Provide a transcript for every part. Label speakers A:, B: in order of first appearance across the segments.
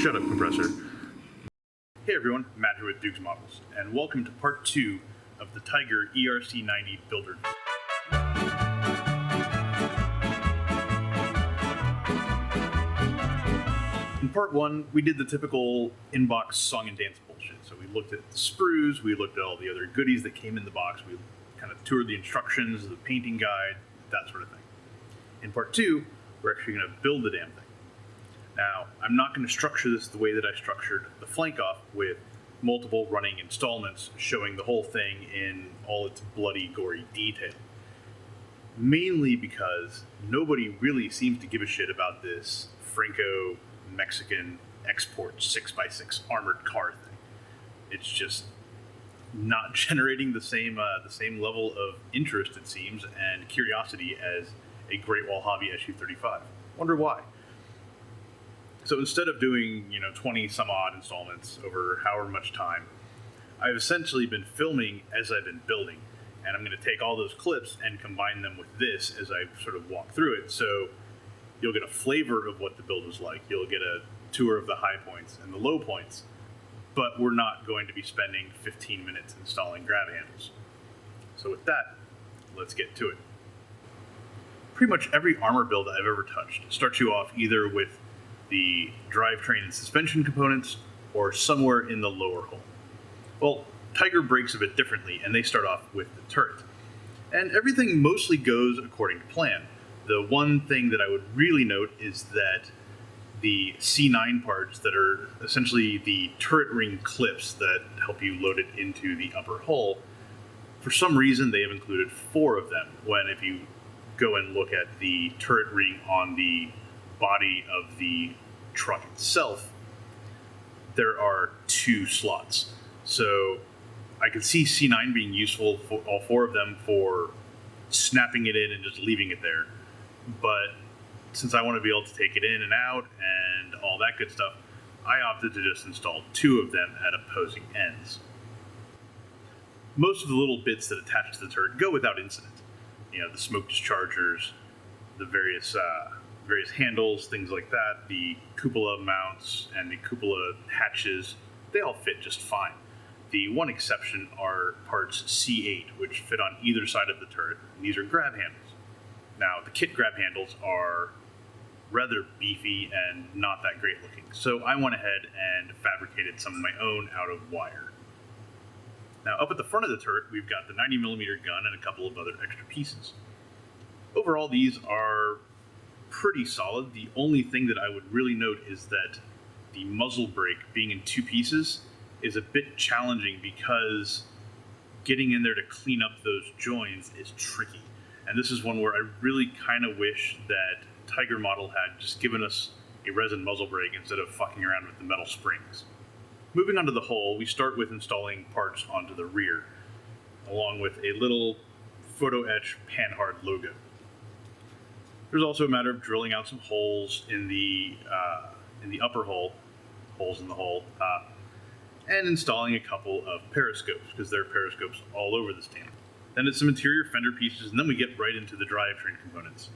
A: Shut up, compressor. Hey everyone, Matt here with Doogs Models, and welcome to part 2 of the Tiger ERC-90 builder. In part 1, we did the typical inbox song and dance bullshit. So we looked at the sprues, we looked at all the other goodies that came in the box, we kind of toured the instructions, the painting guide, that sort of thing. In part 2, we're actually going to build the damn thing. Now, I'm not going to structure this the way that I structured the flank off with multiple running installments showing the whole thing in all its bloody, gory detail. Mainly because nobody really seems to give a shit about this Franco-Mexican export 6x6 armored car thing. It's just not generating the same level of interest, it seems, and curiosity as a Great Wall Hobby SU-35. Wonder why. So instead of doing, 20 some odd installments over however much time, I've essentially been filming as I've been building. And I'm going to take all those clips and combine them with this as I sort of walk through it. So you'll get a flavor of what the build was like. You'll get a tour of the high points and the low points. But we're not going to be spending 15 minutes installing grab handles. So with that, let's get to it. Pretty much every armor build I've ever touched starts you off either with the drivetrain and suspension components, or somewhere in the lower hull. Well, Tiger breaks a bit differently, and they start off with the turret. And everything mostly goes according to plan. The one thing that I would really note is that the C9 parts that are essentially the turret ring clips that help you load it into the upper hull, for some reason they have included 4 of them, when if you go and look at the turret ring on the body of the truck itself, there are 2 slots. So I could see C9 being useful for all 4 of them for snapping it in and just leaving it there. But since I want to be able to take it in and out and all that good stuff, I opted to just install 2 of them at opposing ends. Most of the little bits that attach to the turret go without incident. The smoke dischargers, the various handles, things like that, the cupola mounts and the cupola hatches, they all fit just fine. The one exception are parts C8, which fit on either side of the turret, and these are grab handles. Now, the kit grab handles are rather beefy and not that great looking, so I went ahead and fabricated some of my own out of wire. Now, up at the front of the turret, we've got the 90mm gun and a couple of other extra pieces. Overall, these are pretty solid. The only thing that I would really note is that the muzzle brake being in 2 pieces is a bit challenging because getting in there to clean up those joins is tricky. And this is one where I really kind of wish that Tiger model had just given us a resin muzzle brake instead of fucking around with the metal springs. Moving onto the hull, we start with installing parts onto the rear, along with a little photo etch panhard logo. There's also a matter of drilling out some holes in the upper hull, holes in the hull, and installing a couple of periscopes, because there are periscopes all over this damn. Then it's some interior fender pieces, and then we get right into the drivetrain components.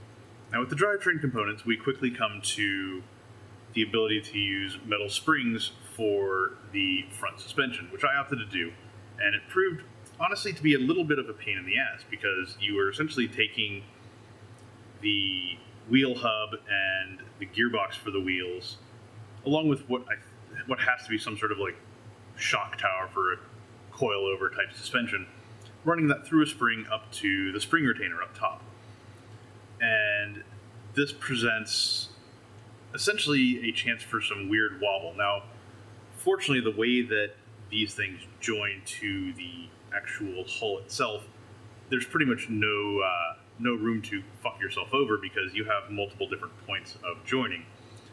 A: Now with the drivetrain components, we quickly come to the ability to use metal springs for the front suspension, which I opted to do, and it proved honestly to be a little bit of a pain in the ass, because you are essentially taking the wheel hub and the gearbox for the wheels, along with what has to be some sort of like shock tower for a coil-over type suspension, running that through a spring up to the spring retainer up top. And this presents essentially a chance for some weird wobble. Now, fortunately, the way that these things join to the actual hull itself, there's pretty much no room to fuck yourself over, because you have multiple different points of joining.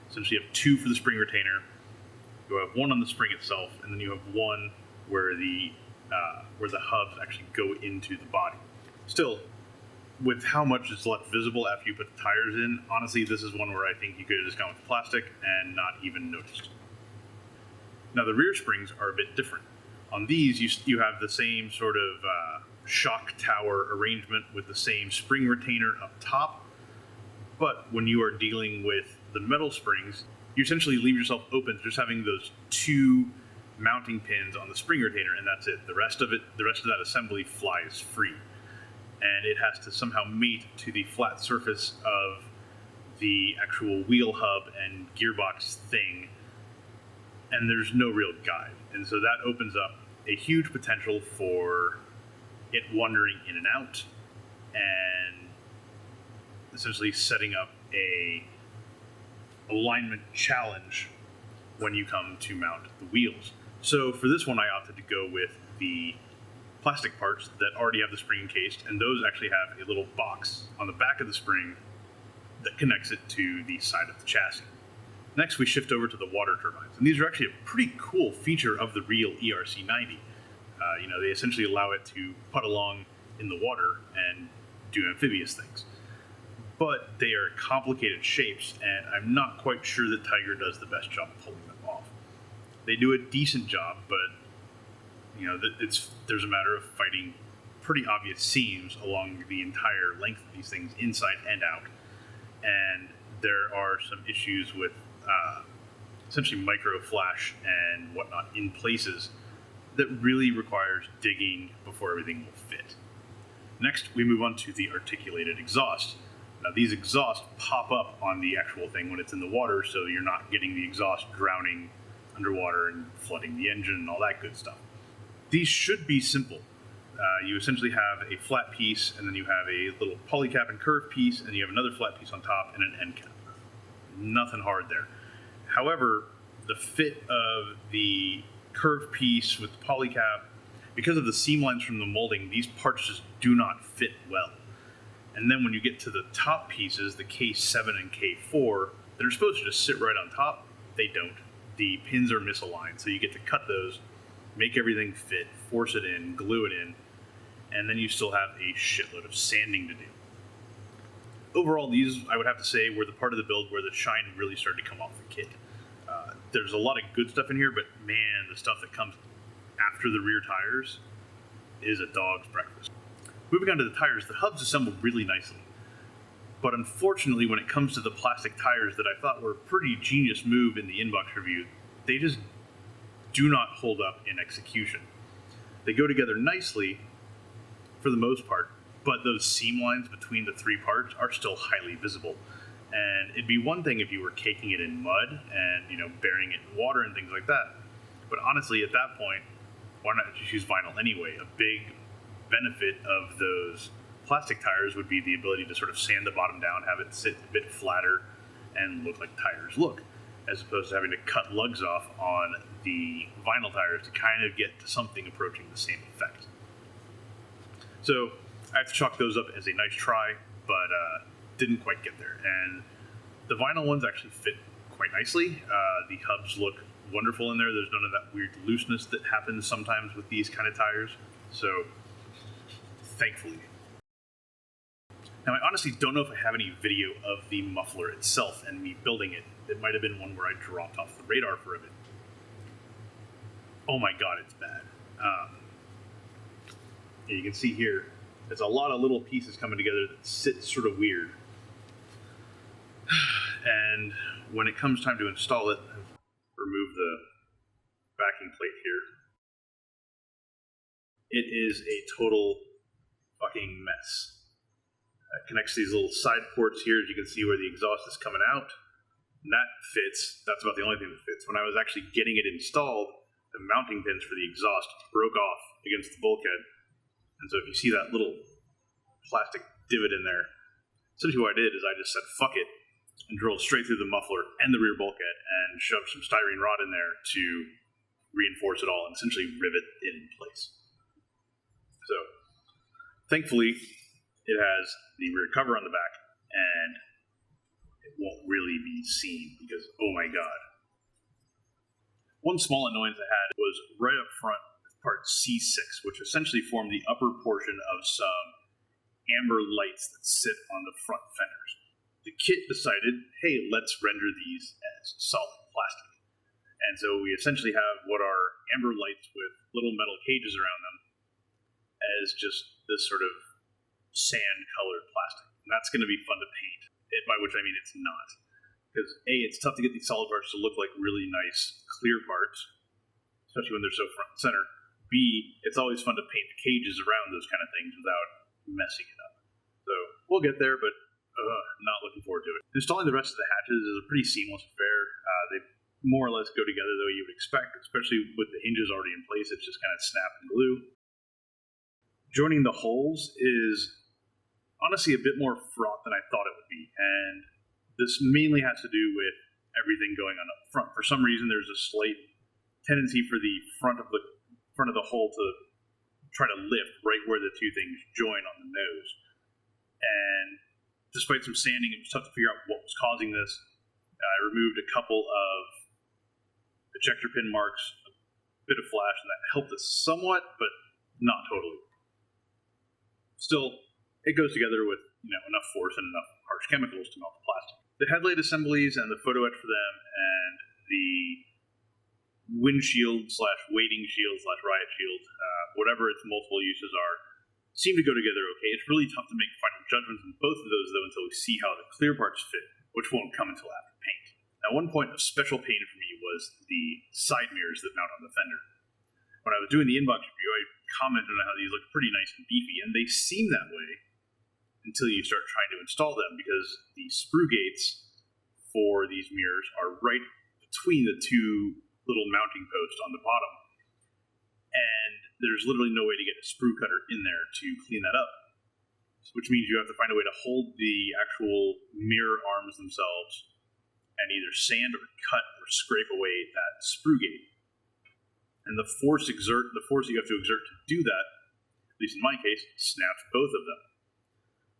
A: Since you have 2 for the spring retainer, you have 1 on the spring itself, and then you have 1 where the hubs actually go into the body. Still, with how much is left visible after you put the tires in, honestly, this is one where I think you could have just gone with plastic and not even noticed. Now, the rear springs are a bit different. On these, you have the same sort of shock tower arrangement with the same spring retainer up top, but when you are dealing with the metal springs, you essentially leave yourself open to just having those 2 mounting pins on the spring retainer, and that's it. The rest of that assembly flies free. And it has to somehow mate to the flat surface of the actual wheel hub and gearbox thing, and there's no real guide. And so that opens up a huge potential for it wandering in and out, and essentially setting up a alignment challenge when you come to mount the wheels. So for this one, I opted to go with the plastic parts that already have the spring encased, and those actually have a little box on the back of the spring that connects it to the side of the chassis. Next, we shift over to the water turbines, and these are actually a pretty cool feature of the real ERC-90. They essentially allow it to putt along in the water and do amphibious things. But they are complicated shapes, and I'm not quite sure that Tiger does the best job pulling them off. They do a decent job, but there's a matter of fighting pretty obvious seams along the entire length of these things, inside and out. And there are some issues with essentially micro flash and whatnot in places that really requires digging before everything will fit. Next, we move on to the articulated exhaust. Now, these exhausts pop up on the actual thing when it's in the water, so you're not getting the exhaust drowning underwater and flooding the engine and all that good stuff. These should be simple. You essentially have a flat piece, and then you have a little polycap and curve piece, and you have another flat piece on top and an end cap. Nothing hard there. However, the fit of the curve piece with the polycap, because of the seam lines from the molding, these parts just do not fit well. And then when you get to the top pieces, the K7 and K4, that are supposed to just sit right on top, they don't. The pins are misaligned, so you get to cut those, make everything fit, force it in, glue it in, and then you still have a shitload of sanding to do. Overall, these, I would have to say, were the part of the build where the shine really started to come off the kit. There's a lot of good stuff in here, but man, the stuff that comes after the rear tires is a dog's breakfast. Moving on to the tires, the hubs assemble really nicely. But unfortunately, when it comes to the plastic tires that I thought were a pretty genius move in the inbox review, they just do not hold up in execution. They go together nicely for the most part, but those seam lines between the 3 parts are still highly visible. And it'd be one thing if you were caking it in mud and, burying it in water and things like that. But honestly, at that point, why not just use vinyl anyway? A big benefit of those plastic tires would be the ability to sort of sand the bottom down, have it sit a bit flatter, and look like tires look, as opposed to having to cut lugs off on the vinyl tires to kind of get to something approaching the same effect. So I have to chalk those up as a nice try, but didn't quite get there. And the vinyl ones actually fit quite nicely. The hubs look wonderful in there. There's none of that weird looseness that happens sometimes with these kind of tires. So thankfully. Now, I honestly don't know if I have any video of the muffler itself and me building it. It might have been one where I dropped off the radar for a bit. Oh my god, it's bad. You can see here, there's a lot of little pieces coming together that sit sort of weird. And when it comes time to install it, remove the backing plate here. It is a total fucking mess. It connects these little side ports here, as you can see where the exhaust is coming out. And that fits. That's about the only thing that fits. When I was actually getting it installed, the mounting pins for the exhaust broke off against the bulkhead. And so if you see that little plastic divot in there, essentially what I did is I just said, fuck it, and drilled straight through the muffler and the rear bulkhead and shoved some styrene rod in there to reinforce it all and essentially rivet it in place. So, thankfully, it has the rear cover on the back, and it won't really be seen because, oh my god. One small annoyance I had was right up front with part C6, which essentially formed the upper portion of some amber lights that sit on the front fenders. The kit decided, hey, let's render these as solid plastic. And so we essentially have what are amber lights with little metal cages around them as just this sort of sand-colored plastic. And that's going to be fun to paint, by which I mean it's not. Because A, it's tough to get these solid parts to look like really nice, clear parts, especially when they're so front and center. B, it's always fun to paint the cages around those kind of things without messing it up. So we'll get there, but not looking forward to it. Installing the rest of the hatches is a pretty seamless affair. They more or less go together the way you would expect, especially with the hinges already in place. It's just kind of snap and glue. Joining the holes is honestly a bit more fraught than I thought it would be, and this mainly has to do with everything going on up front. For some reason, there's a slight tendency for the front of the hole to try to lift right where the two things join on the nose. And despite some sanding, it was tough to figure out what was causing this. I removed a couple of ejector pin marks, a bit of flash, and that helped us somewhat, but not totally. Still, it goes together with enough force and enough harsh chemicals to melt the plastic. The headlight assemblies and the photo etch for them and the windshield / waiting shield / riot shield, whatever its multiple uses are, seem to go together okay. It's really tough to make final judgments on both of those, though, until we see how the clear parts fit, which won't come until after paint. Now, one point of special pain for me was the side mirrors that mount on the fender. When I was doing the inbox review, I commented on how these look pretty nice and beefy, and they seem that way until you start trying to install them, because the sprue gates for these mirrors are right between the two little mounting posts on the bottom. And there's literally no way to get a sprue cutter in there to clean that up, which means you have to find a way to hold the actual mirror arms themselves and either sand or cut or scrape away that sprue gate. And the force that you have to exert to do that, at least in my case, snaps both of them.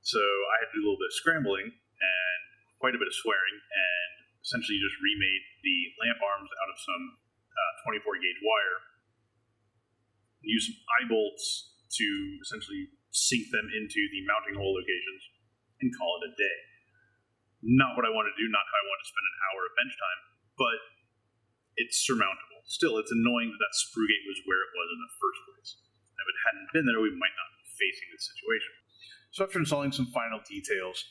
A: So I had to do a little bit of scrambling and quite a bit of swearing, and essentially just remade the lamp arms out of some 24 gauge wire, use some eye bolts to essentially sink them into the mounting hole locations, and call it a day. Not what I want to do, not how I want to spend an hour of bench time, but it's surmountable. Still, it's annoying that sprue gate was where it was in the first place. If it hadn't been there, we might not be facing this situation. So after installing some final details,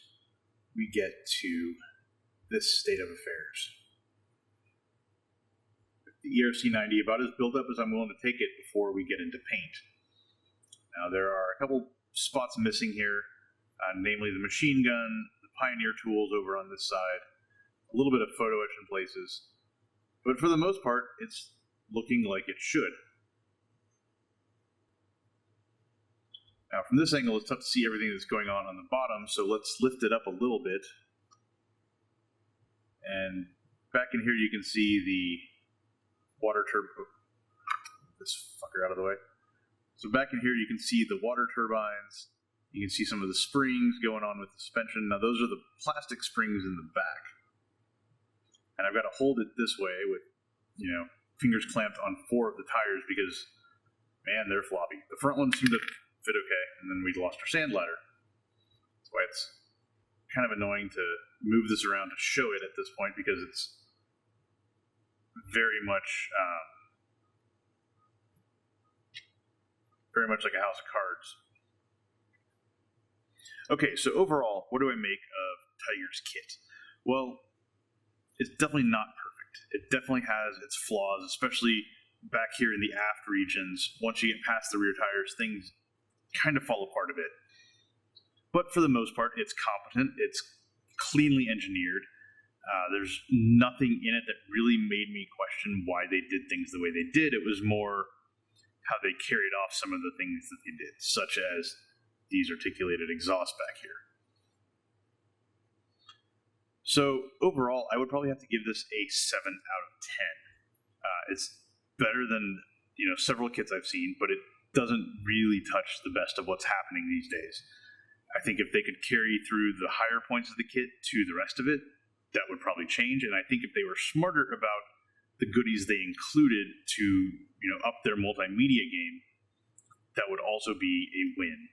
A: we get to this state of affairs. The ERC-90 about as built up as I'm willing to take it before we get into paint. Now there are a couple spots missing here, namely the machine gun, the Pioneer tools over on this side, a little bit of photo etch in places, but for the most part, it's looking like it should. Now from this angle, it's tough to see everything that's going on the bottom, so let's lift it up a little bit. And back in here, you can see the water turbo. This fucker out of the way. So back in here, you can see the water turbines. You can see some of the springs going on with the suspension. Now those are the plastic springs in the back. And I've got to hold it this way with, fingers clamped on 4 of the tires because, man, they're floppy. The front ones seem to fit okay, and then we lost our sand ladder. That's why it's kind of annoying to move this around to show it at this point, because it's very much like a house of cards. Okay, so overall, what do I make of Tiger's kit? Well, it's definitely not perfect. It definitely has its flaws, especially back here in the aft regions. Once you get past the rear tires, things kind of fall apart a bit. But for the most part, it's competent. It's cleanly engineered. There's nothing in it that really made me question why they did things the way they did. It was more how they carried off some of the things that they did, such as these articulated exhausts back here. So overall, I would probably have to give this a 7 out of 10. It's better than several kits I've seen, but it doesn't really touch the best of what's happening these days. I think if they could carry through the higher points of the kit to the rest of it, that would probably change. And I think if they were smarter about the goodies they included to up their multimedia game, that would also be a win.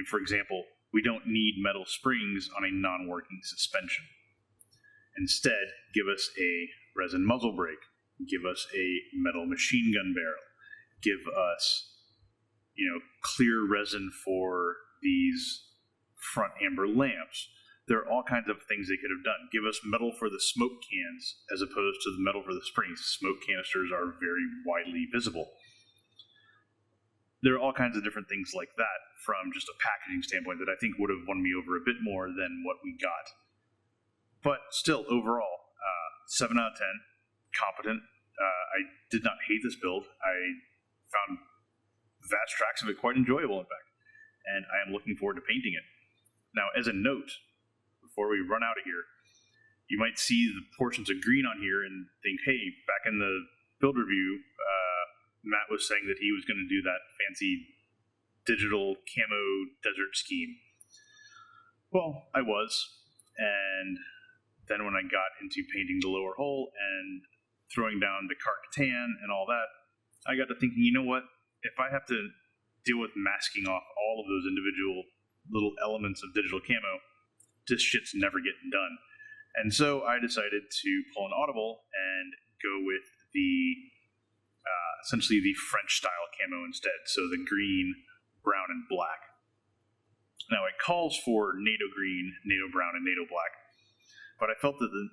A: For example, we don't need metal springs on a non-working suspension. Instead, give us a resin muzzle brake, give us a metal machine gun barrel, give us clear resin for these front amber lamps, There are all kinds of things they could have done. Give us metal for the smoke cans as opposed to the metal for the springs. Smoke canisters are very widely visible. There are all kinds of different things like that from just a packaging standpoint that I think would have won me over a bit more than what we got. But still, overall, 7 out of 10, competent. I did not hate this build. I found vast tracts of it quite enjoyable, in fact, and I am looking forward to painting it. Now, as a note, before we run out of here, you might see the portions of green on here and think, hey, back in the build review, Matt was saying that he was going to do that fancy digital camo desert scheme. Well, I was, and then when I got into painting the lower hull and throwing down the Carcatan and all that, I got to thinking, you know what? If I have to deal with masking off all of those individual little elements of digital camo, this shit's never getting done. And so I decided to pull an audible and go with the essentially the French style camo instead. So the green, brown, and black. Now it calls for NATO green, NATO brown, and NATO black, but I felt that the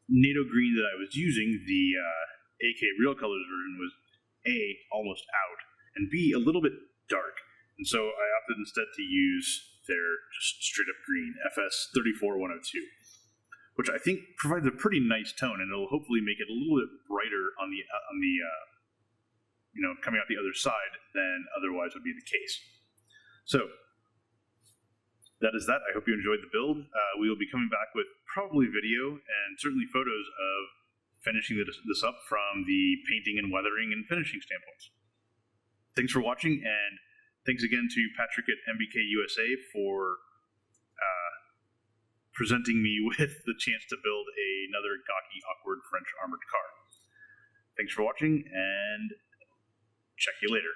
A: NATO green that I was using, the AK Real Colors version, was A, almost out, and B, a little bit dark. And so I opted instead to use their just straight up green, FS 34102, which I think provides a pretty nice tone, and it'll hopefully make it a little bit brighter on the coming out the other side than otherwise would be the case. So that is that. I hope you enjoyed the build. We will be coming back with probably video and certainly photos of finishing this up from the painting and weathering and finishing standpoints. Thanks for watching, and thanks again to Patrick at MBK USA for presenting me with the chance to build another gawky, awkward French armored car. Thanks for watching, and check you later.